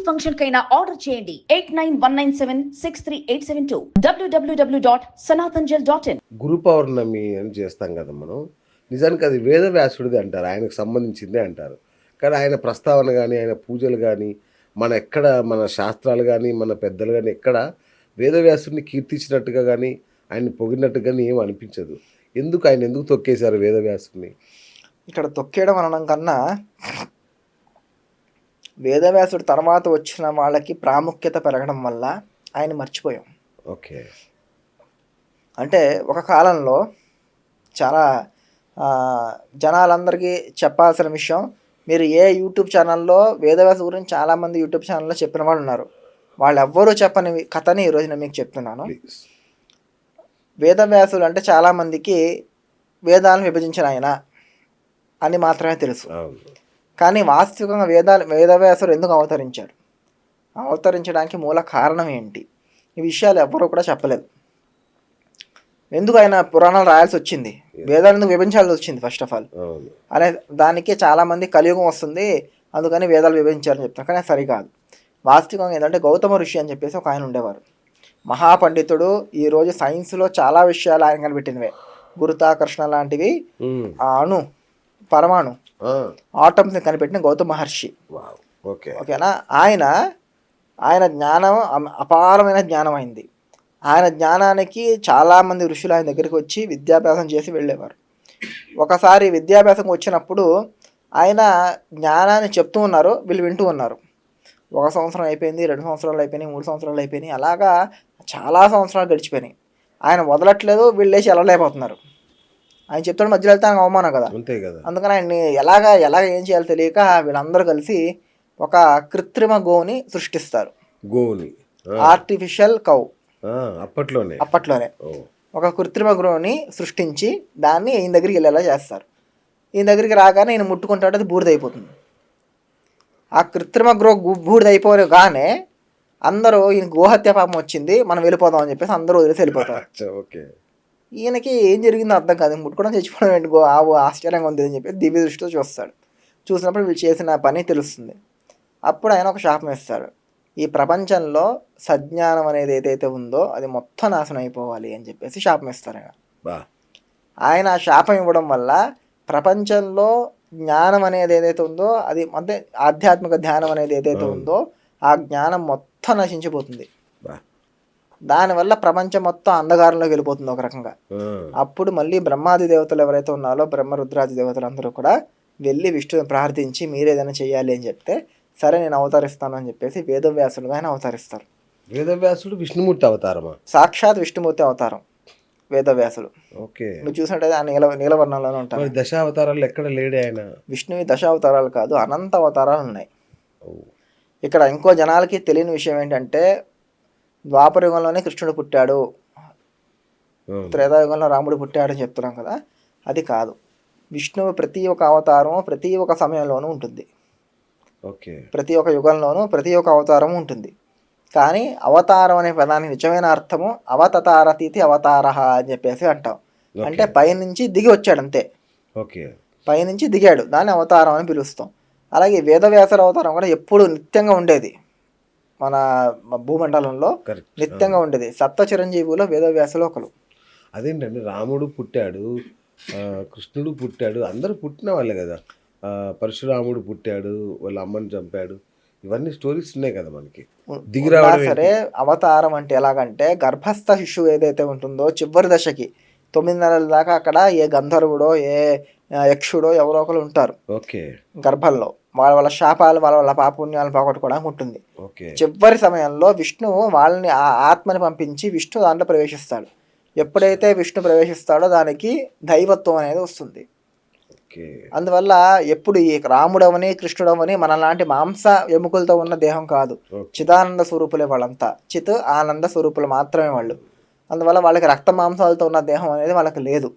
Function కైనా order చేయండి 8919763872 www.sanatanjal.in. గురు పౌర్ణమి అని చేస్తాం కదా మనం. నిజానికి అది వేదవ్యాసుడిది అంటారు, ఆయనకు సంబంధించిందే అంటారు. కానీ ఆయన ప్రస్తావన కానీ, ఆయన పూజలు కానీ, మన శాస్త్రాలు కానీ, మన పెద్దలు కానీ ఎక్కడ వేదవ్యాసుడిని కీర్తించినట్టుగా కానీ, ఆయన్ని పొగిడినట్టుగా కానీ ఏం అనిపించదు. ఆయన ఎందుకు తొక్కేశారు వేదవ్యాసుడిని? ఇక్కడ తొక్కేయడం అనడం కన్నా, వేదవ్యాసుడు తర్వాత వచ్చిన వాళ్ళకి ప్రాముఖ్యత పెరగడం వల్ల ఆయన మర్చిపోయాం. ఓకే. అంటే ఒక కాలంలో చాలా జనాలందరికీ చెప్పాల్సిన విషయం, మీరు ఏ యూట్యూబ్ ఛానల్లో వేదవ్యాస గురించి చాలామంది యూట్యూబ్ ఛానల్లో చెప్పిన వాళ్ళు ఉన్నారు. వాళ్ళు ఎవ్వరూ చెప్పని కథని ఈరోజు నేను మీకు చెప్తున్నాను. వేదవ్యాసులు అంటే చాలామందికి వేదాలను విభజించిన ఆయన అని మాత్రమే తెలుసు. కానీ వాస్తవికంగా వేదవ్యాసుడు ఎందుకు అవతరించాడు, అవతరించడానికి మూల కారణం ఏంటి, ఈ విషయాలు ఎవ్వరూ కూడా చెప్పలేదు. ఎందుకు ఆయన పురాణాలు రాయాల్సి వచ్చింది, వేదాలు ఎందుకు విభజించాల్సి వచ్చింది ఫస్ట్ ఆఫ్ ఆల్ అనే దానికి చాలామంది కలియుగం వస్తుంది అందుకని వేదాలు విభజించాలని చెప్తారు. కానీ సరికాదు. వాస్తవికంగా ఏంటంటే గౌతమ ఋషి అని చెప్పేసి ఒక ఆయన ఉండేవారు, మహాపండితుడు. ఈరోజు సైన్స్లో చాలా విషయాలు ఆయన కనిపెట్టినవే, గురుత్వాకర్షణ లాంటివి, అణు పరమాణు ఆటమ్స్ని కనిపెట్టిన గౌతమ మహర్షి. ఓకేనా. ఆయన జ్ఞానం అపారమైన జ్ఞానం అయింది. ఆయన జ్ఞానానికి చాలామంది ఋషులు ఆయన దగ్గరికి వచ్చి విద్యాభ్యాసం చేసి వెళ్ళేవారు. ఒకసారి విద్యాభ్యాసం వచ్చినప్పుడు ఆయన జ్ఞానాన్ని చెప్తూ ఉన్నారు, వీళ్ళు వింటూ ఉన్నారు. 1 సంవత్సరం అయిపోయింది, 2 సంవత్సరాలు అయిపోయినాయి, 3 సంవత్సరాలు అయిపోయినాయి, అలాగా చాలా సంవత్సరాలు గడిచిపోయినాయి. ఆయన వదలట్లేదు, వీళ్ళు లేచి వెళ్ళలేకపోతున్నారు. ఆయన చెప్తాడు, మధ్యలో వెళ్తే ఆయన అవమానం కదా, అందుకని ఆయన్ని ఎలాగ ఏం చేయాలో తెలియక వీళ్ళందరూ కలిసి ఒక కృత్రిమ గోవుని సృష్టిస్తారు. ఆర్టిఫిషియల్ కౌ అప్పట్లోనే ఒక కృత్రిమ గోవుని సృష్టించి దాన్ని ఈయన దగ్గరికి వెళ్ళేలా చేస్తారు. ఈయన దగ్గరికి రాగానే ఈయన ముట్టుకుంటాడు, అది బూడిదైపోతుంది. ఆ కృత్రిమ బూడిదైపోగానే అందరూ ఈయన గోహత్య పాపం వచ్చింది, మనం వెళ్ళిపోదాం అని చెప్పేసి అందరూ వదిలేసి వెళ్ళిపోతారు. ఈయనకి ఏం జరిగిందో అర్థం కాదు, ముట్టుకోవడం చచ్చిపోవడం ఏంటి, ఆశ్చర్యంగా ఉంది అని చెప్పి దివ్య దృష్టితో చూస్తాడు. చూసినప్పుడు వీళ్ళు చేసిన పని తెలుస్తుంది. అప్పుడు ఆయన ఒక శాపం ఇస్తాడు, ఈ ప్రపంచంలో సజ్ఞానం అనేది ఏదైతే ఉందో అది మొత్తం నాశనం అయిపోవాలి అని చెప్పేసి శాపం ఇస్తారు ఆయన ఆ శాపం ఇవ్వడం వల్ల ప్రపంచంలో జ్ఞానం అనేది ఏదైతే ఉందో, అది అంటే ఆధ్యాత్మిక ధ్యానం అనేది ఏదైతే ఉందో ఆ జ్ఞానం మొత్తం నశించిపోతుంది. దానివల్ల ప్రపంచం మొత్తం అంధకారంలోకి వెళ్ళిపోతుంది ఒక రకంగా. అప్పుడు మళ్ళీ బ్రహ్మాది దేవతలు ఎవరైతే ఉన్నారో, బ్రహ్మ రుద్రాది దేవతలు అందరూ కూడా వెళ్ళి విష్ణుని ప్రార్థించి మీరు ఏదైనా చేయాలి అని చెప్తే, సరే నేను అవతరిస్తాను అని చెప్పేసి వేదవ్యాసుడుగా ఆయన అవతరిస్తారు. వేదవ్యాసుడు విష్ణుమూర్తి అవతారమా? సాక్షాత్ విష్ణుమూర్తి అవతారం వేదవ్యాసుడు. మీరు చూసినట్టయితే ఆయన నీలవర్ణంలోనే ఉంటారు. దశావతారాలు ఎక్కడ లేడే ఆయన? విష్ణువి దశావతారాలు కాదు, అనంత అవతారాలు ఉన్నాయి. ఇక్కడ ఇంకో జనాలకి తెలియని విషయం ఏంటంటే, ద్వాపరయుగంలోనే కృష్ణుడు పుట్టాడు, త్రేతాయుగంలో రాముడు పుట్టాడు అని చెప్తున్నాం కదా, అది కాదు. విష్ణువు ప్రతి ఒక్క అవతారం ప్రతి ఒక్క సమయంలోనూ ఉంటుంది. ప్రతి ఒక్క యుగంలోనూ ప్రతి ఒక్క అవతారం ఉంటుంది. కానీ అవతారం అనే పదానికి నిజమైన అర్థము అవతతారతీతి అవతారహ అని చెప్పేసి అంటాం. అంటే పైనుంచి దిగి వచ్చాడు అంతే, పైనుంచి దిగాడు, దాన్ని అవతారం అని పిలుస్తాం. అలాగే వేదవ్యాసుల అవతారం కూడా ఎప్పుడు నిత్యంగా ఉండేది, మన భూమండలంలో నిత్యంగా ఉండేది. సప్త చిరంజీవులో వేదవ్యాసులు ఒకరు. అదేంటండి, రాముడు పుట్టాడు, కృష్ణుడు పుట్టాడు, అందరూ పుట్టిన వాళ్ళే కదా. పరశురాముడు పుట్టాడు, వాళ్ళ అమ్మని చంపాడు, ఇవన్నీ స్టోరీస్ ఉన్నాయి కదా మనకి. సరే, అవతారం అంటే ఎలాగంటే, గర్భస్థ శిశువు ఏదైతే ఉంటుందో చివరి దశకి 9 నెలల దాకా అక్కడ ఏ గంధర్వుడో ఏ యక్షుడో ఎవరో ఒకరు ఉంటారు గర్భంలో. వాళ్ళ శాపాలు వాళ్ళ పాపుణ్యాలను పోగొట్టుకోవడానికి ఉంటుంది. చివరి సమయంలో విష్ణువు వాళ్ళని ఆ ఆత్మని పంపించి విష్ణు దాంట్లో ప్రవేశిస్తాడు. ఎప్పుడైతే విష్ణు ప్రవేశిస్తాడో దానికి దైవత్వం అనేది వస్తుంది. అందువల్ల ఎప్పుడు ఈ రాముడవని కృష్ణుడవని మనలాంటి మాంస ఎముకలతో ఉన్న దేహం కాదు, చిదానంద స్వరూపులే వాళ్ళంతా. చిత్ ఆనంద స్వరూపులు మాత్రమే వాళ్ళు. అందువల్ల వాళ్ళకి రక్త మాంసాలతో ఉన్న దేహం అనేది వాళ్ళకి లేదు.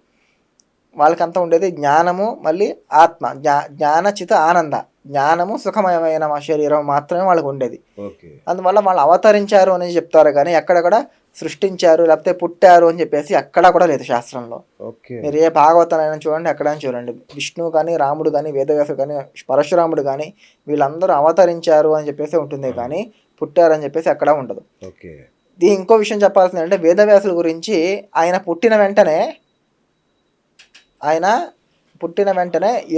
వాళ్ళకంతా ఉండేది జ్ఞానము, మళ్ళీ ఆత్మ. జ్ఞాన చిత్ ఆనంద, జ్ఞానము సుఖమయమైన మా శరీరం మాత్రమే వాళ్ళకు ఉండేది. ఓకే. అందువల్ల వాళ్ళు అవతరించారు అని చెప్తారు కానీ ఎక్కడ కూడా సృష్టించారు లేకపోతే పుట్టారు అని చెప్పేసి ఎక్కడా కూడా లేదు శాస్త్రంలో. ఓకే. మీరు ఏ భాగవతాన్ని చూడండి, ఎక్కడైనా చూడండి, విష్ణువు కానీ రాముడు కానీ వేదవ్యాసుడు కానీ పరశురాముడు కానీ వీళ్ళందరూ అవతరించారు అని చెప్పేసి ఉంటుంది కానీ పుట్టారు అని చెప్పేసి ఎక్కడా ఉండదు. ఓకే. దీని ఇంకో విషయం చెప్పాల్సింది అంటే వేదవ్యాసుల గురించి ఆయన పుట్టిన వెంటనే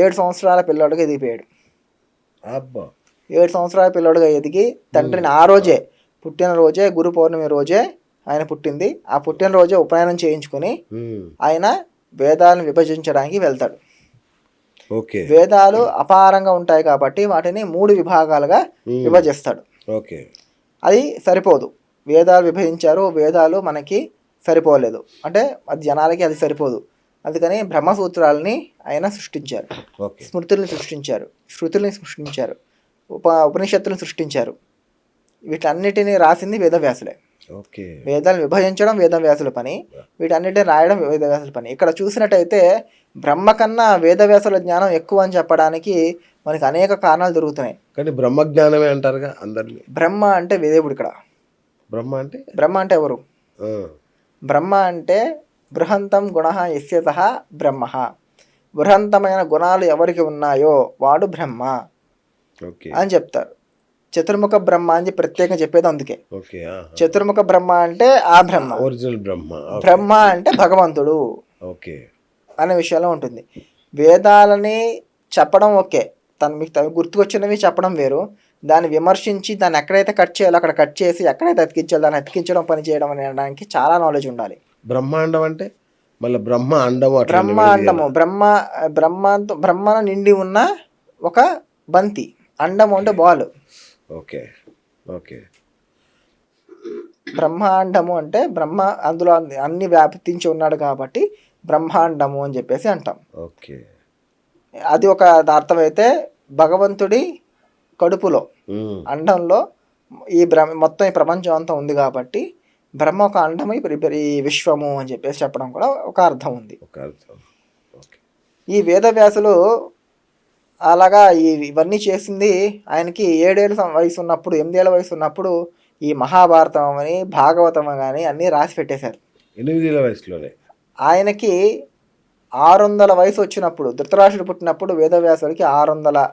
7 సంవత్సరాల పిల్లోడుగా ఎదిగిపోయాడు. అబ్బా. 7 సంవత్సరాల పిల్లోడుగా ఎదిగి తండ్రిని ఆ రోజే పుట్టినరోజే గురు పౌర్ణమి రోజే ఆయన పుట్టింది. ఆ పుట్టినరోజే ఉపనయనం చేయించుకొని ఆయన వేదాలను విభజించడానికి వెళ్తాడు. ఓకే. వేదాలు అపారంగా ఉంటాయి కాబట్టి వాటిని 3 విభాగాలుగా విభజిస్తాడు. ఓకే. అది సరిపోదు. వేదాలు విభజించారు, వేదాలు మనకి సరిపోలేదు అంటే అది జనాలకి అది సరిపోదు. అందుకని బ్రహ్మసూత్రాలని ఆయన సృష్టించారు, ఓకే. స్మృతుల్ని సృష్టించారు, శృతుల్ని సృష్టించారు, ఉపనిషత్తులను సృష్టించారు. వీటన్నిటిని రాసింది వేదవ్యాసులే. ఓకే. వేదాలను విభజించడం వేదవ్యాసుల పని, వీటన్నిటిని రాయడం వేదవ్యాసుల పని. ఇక్కడ చూసినట్టయితే బ్రహ్మ కన్నా వేదవ్యాసుల జ్ఞానం ఎక్కువ అని చెప్పడానికి మనకి అనేక కారణాలు దొరుకుతున్నాయి. కానీ బ్రహ్మజ్ఞానమే అంటారుగా అందరినీ. బ్రహ్మ అంటే దేవుడు. ఇక్కడ బ్రహ్మ అంటే ఎవరు? బ్రహ్మ అంటే బృహంతం గుణ యస్యతః బ్రహ్మ. బృహంతమైన గుణాలు ఎవరికి ఉన్నాయో వాడు బ్రహ్మ అని చెప్తారు. చతుర్ముఖ బ్రహ్మ అని ప్రత్యేకంగా చెప్పేది అందుకే. చతుర్ముఖ బ్రహ్మ అంటే ఆ బ్రహ్మ, ఒరిజినల్ బ్రహ్మ. బ్రహ్మ అంటే భగవంతుడు అనే విషయంలో ఉంటుంది. వేదాలని చెప్పడం ఓకే, మీకు గుర్తుకొచ్చినవి చెప్పడం వేరు. దాన్ని విమర్శించి దాన్ని ఎక్కడైతే కట్ చేయాలో అక్కడ కట్ చేసి ఎక్కడైతే అతికించాలో దాన్ని అతికించడం పని చేయడం అనడానికి చాలా నాలెడ్జ్ ఉండాలి. బ్రహ్మాండం అంటే మళ్ళీ బ్రహ్మ అండము, బ్రహ్మాండము బ్రహ్మను నిండి ఉన్న ఒక బంతి. అండము అంటే బాల్. ఓకే. ఓకే. బ్రహ్మాండము అంటే బ్రహ్మ అందులో అన్ని వ్యాపించి ఉన్నాడు కాబట్టి బ్రహ్మాండము అని చెప్పేసి అంటాం. ఓకే. అది ఒక అర్థమైతే భగవంతుడి కడుపులో అండంలో మొత్తం ఈ ప్రపంచం అంతా ఉంది కాబట్టి బ్రహ్మ ఒక అండము, ఈ విశ్వము అని చెప్పేసి చెప్పడం కూడా ఒక అర్థం ఉంది. ఈ వేదవ్యాసులు అలాగా ఇవన్నీ చేసింది ఆయనకి 7 ఏళ్ళ వయసు ఉన్నప్పుడు, 8 ఏళ్ళ వయసు ఉన్నప్పుడు ఈ మహాభారతం అని భాగవతం కానీ అన్నీ రాసి పెట్టేశారు. 8 ఏళ్ళ వయసులోనే. ఆయనకి 600 వయసు వచ్చినప్పుడు, ధృతరాష్ట్రుడు పుట్టినప్పుడు వేదవ్యాసులకి 600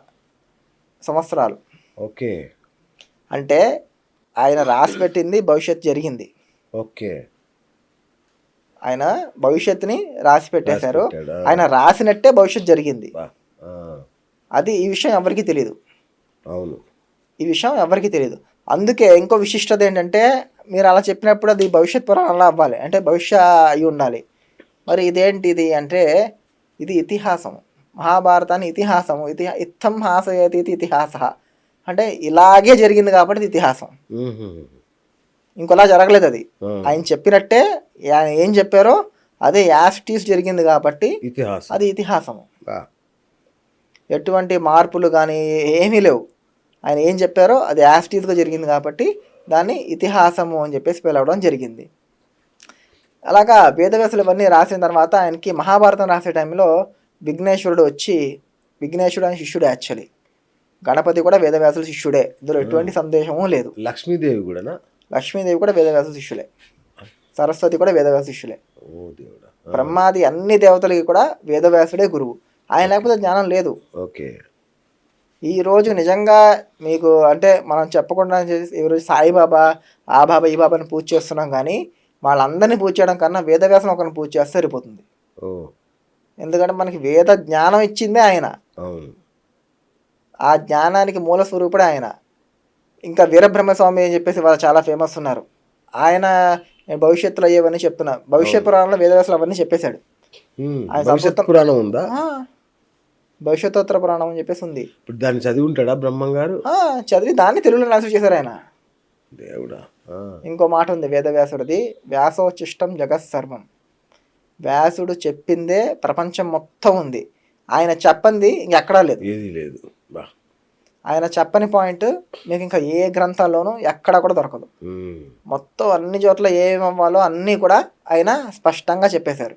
సంవత్సరాలు. ఓకే. అంటే ఆయన రాసి పెట్టింది భవిష్యత్తు జరిగింది. ఓకే. ఆయన భవిష్యత్తుని రాసి పెట్టేశారు. ఆయన రాసినట్టే భవిష్యత్తు జరిగింది. అది ఈ విషయం ఎవరికి తెలియదు. అవును, ఈ విషయం ఎవరికి తెలియదు. అందుకే ఇంకో విశిష్టత ఏంటంటే మీరు అలా చెప్పినప్పుడు అది భవిష్యత్ పురాణంలో అవ్వాలి, అంటే భవిష్య అయి ఉండాలి. మరి ఇదేంటిది అంటే ఇది ఇతిహాసం. మహాభారతాన్ని ఇతిహాసము. ఇత్థం హాసయతి ఇతిహాస అంటే ఇలాగే జరిగింది కాబట్టి ఇది ఇతిహాసం. ఇంకోలా జరగలేదు. అది ఆయన చెప్పినట్టే ఆయన ఏం చెప్పారో అదే యాస్టీస్ జరిగింది కాబట్టి అది ఇతిహాసము. ఎటువంటి మార్పులు కానీ ఏమీ లేవు. ఆయన ఏం చెప్పారో అది యాస్టీస్గా జరిగింది కాబట్టి దాన్ని ఇతిహాసము అని చెప్పేసి పిలవడం జరిగింది. అలాగా వేదవ్యాసులు ఇవన్నీ రాసిన తర్వాత ఆయనకి మహాభారతం రాసే టైంలో విఘ్నేశ్వరుడు విఘ్నేశ్వరుడు అని శిష్యుడే. యాక్చువల్లీ గణపతి కూడా వేదవ్యాసుల శిష్యుడే, ఇందులో ఎటువంటి సందేహము లేదు. లక్ష్మీదేవి కూడా వేదవ్యాసుల శిష్యులే, సరస్వతి కూడా వేదవ్యాస శిష్యులే. బ్రహ్మాది అన్ని దేవతలకి కూడా వేదవ్యాసుడే గురువు. ఆయన లేకపోతే జ్ఞానం లేదు. ఓకే. ఈరోజు నిజంగా మీకు అంటే మనం చెప్పకుండా ఈరోజు సాయిబాబా ఆ బాబా ఈ బాబాని పూజ చేస్తున్నాం, కానీ వాళ్ళందరినీ పూజ చేయడం కన్నా వేదవ్యాసం ఒకరిని పూజ చేస్తే సరిపోతుంది. ఎందుకంటే మనకి వేద జ్ఞానం ఇచ్చిందే ఆయన, ఆ జ్ఞానానికి మూల స్వరూపుడే ఆయన. ఇంకా వీరబ్రహ్మస్వామి అని చెప్పేసి వాళ్ళు చాలా ఫేమస్ ఉన్నారు. ఆయన భవిష్యత్తులో అయ్యేవన్నీ చెప్తున్నా. భవిష్యత్ పురాణంలో వేదవ్యాసులు అవన్నీ చెప్పేశాడు. పురాణం ఉందా? భవిష్యత్తోత్తర పురాణం అని చెప్పేసి ఉంది. దాన్ని చదివి ఉంటాడా బ్రహ్మంగారు? చదివి దాన్ని తెలుగులో ట్రాన్స్లేట్ చేశారు ఆయన. దేవుడా. ఇంకో మాట ఉంది వేదవ్యాసుడిది, వ్యాసోచిష్టం జగత్ సర్వం. వ్యాసుడు చెప్పిందే ప్రపంచం మొత్తం ఉంది. ఆయన చెప్పంది ఇంకెక్కడా లేదు, ఏది లేదు. ఆయన చెప్పని పాయింట్ మీకు ఇంకా ఏ గ్రంథాల్లోనూ ఎక్కడా కూడా దొరకదు. మొత్తం అన్ని చోట్ల ఏమవ్వాలో అన్నీ కూడా ఆయన స్పష్టంగా చెప్పేశారు.